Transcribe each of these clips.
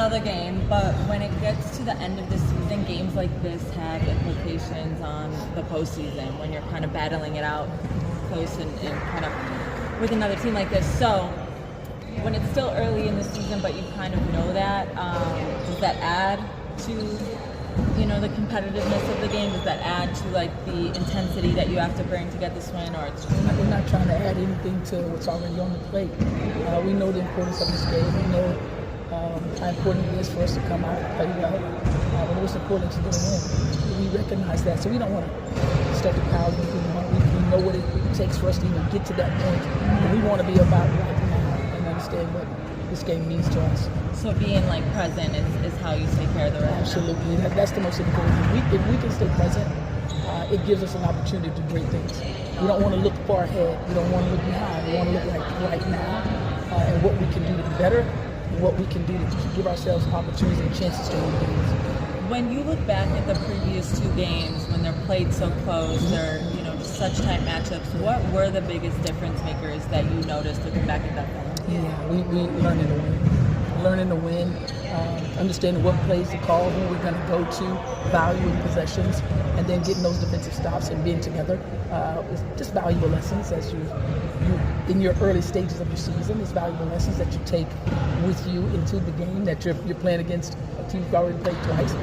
another game, but when it gets to the end of the season, games like this have implications on the postseason when you're kind of battling it out close and kind of with another team like this. So when it's still early in the season, but you kind of know that, does that add to, the competitiveness of the game? Does that add to like the intensity that you have to bring to get this win, or it's just... We're not trying to add anything to what's already on the plate. We know the importance of this game. We know how important it is for us to come out and play well. But most important is to get a win. We recognize that, so we don't want to start to power. We know what it takes for us to even get to that point. And we want to be about right now and understand what this game means to us. So being like present is how you take care of the rest. Absolutely, that's the most important. If we can stay present, it gives us an opportunity to do great things. We don't want to look far ahead. We don't want to look behind. We want to look like right now and what we can do to be better, and what we can do to give ourselves opportunities and chances to win games. When you look back at the previous two games, when they're played so close, they're just such tight matchups, what were the biggest difference makers that you noticed looking back at that film? Yeah, we learning to win. Learning to win, understanding what plays to call, who we're going to go to, valuing possessions, and then getting those defensive stops and being together. It's just valuable lessons as you in your early stages of your season. It's valuable lessons that you take with you into the game that you're playing against a team you've already played twice.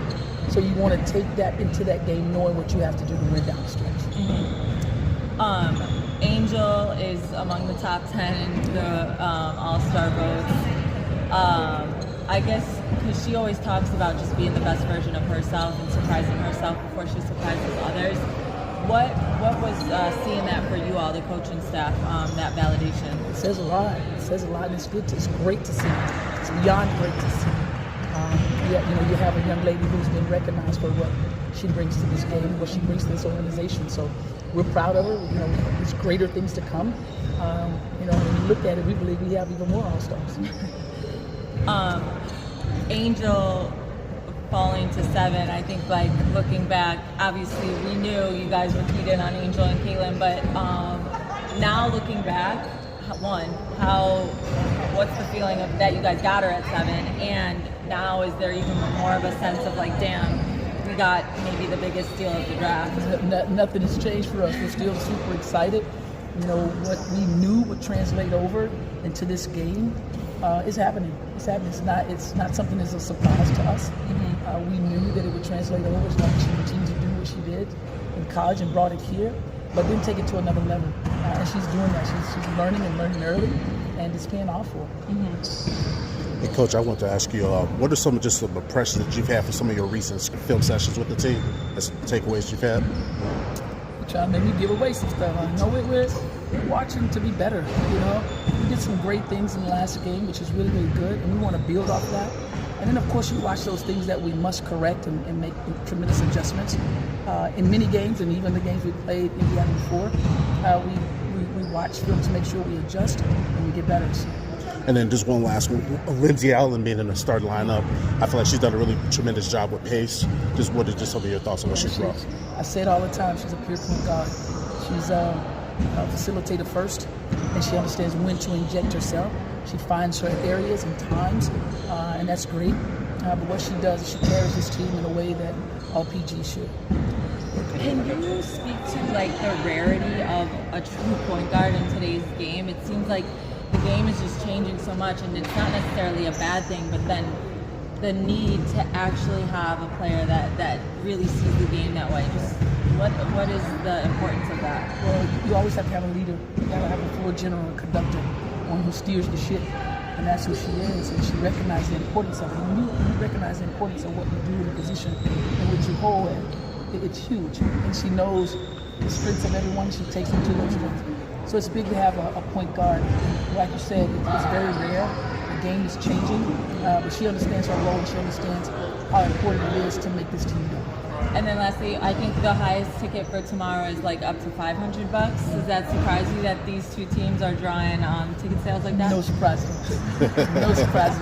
So you want to take that into that game knowing what you have to do to win down the stretch. Mm-hmm. Angel is among the top 10 in the All-Star votes. I guess because she always talks about just being the best version of herself and surprising herself before she surprises others. What was seeing that for you all, the coaching staff, that validation? It says a lot. It says a lot, and it's good. It's great to see. It's beyond great to see. You have a young lady who's been recognized for what she brings to this game, what she brings to this organization. So we're proud of her. There's greater things to come. When we look at it, we believe we have even more All-Stars. Angel falling to 7, I think, like, looking back, obviously we knew you guys were keyed in on Angel and Caitlin, but now looking back, what's the feeling of that you guys got her at 7, and now is there even more of a sense of like, damn, we got maybe the biggest steal of the draft? Nothing has changed for us. We're still super excited. What we knew would translate over into this game is happening. It's happening. It's not something that's a surprise to us. Mm-hmm. We knew that it would translate over. It's like she continued to do what she did in college and brought it here, but then take it to another level. And she's doing that. She's learning and learning early, and it's paying off for her. Mm-hmm. Hey, Coach, I want to ask you, what are some impressions that you've had for some of your recent film sessions with the team? That's takeaways you've had? You're trying to make me give away some stuff. We're watching to be better. We did some great things in the last game, which is really, really good, and we want to build off that. And then, of course, you watch those things that we must correct and make tremendous adjustments. In many games, and even the games we played Indiana before, we watch film to make sure we adjust and we get better. And then just one last one. Lindsay Allen being in the start lineup, I feel like she's done a really tremendous job with pace. What are some of your thoughts on what she's brought? I say it all the time. She's a pure point guard. She's a facilitator first, and she understands when to inject herself. She finds her areas and times, and that's great. But what she does is she carries this team in a way that all PGs should. Can you speak to like the rarity of a true point guard in today's game? It seems like the game is just changing so much, and it's not necessarily a bad thing, but then the need to actually have a player that really sees the game that way. Just what is the importance of that? Well, you always have to have a leader. You gotta have a floor general, a conductor, one who steers the ship, and that's who she is. And she recognizes the importance of it. When you recognize the importance of what you do in the position in which you hold it, it's huge. And she knows the strengths of everyone. She takes them to those strengths. So it's big to have a point guard. Like you said, it's very rare. The game is changing, but she understands her role, and she understands how important it is to make this team go. And then lastly, I think the highest ticket for tomorrow is like up to $500. Does that surprise you that these two teams are drawing ticket sales like that? No surprise. No surprise.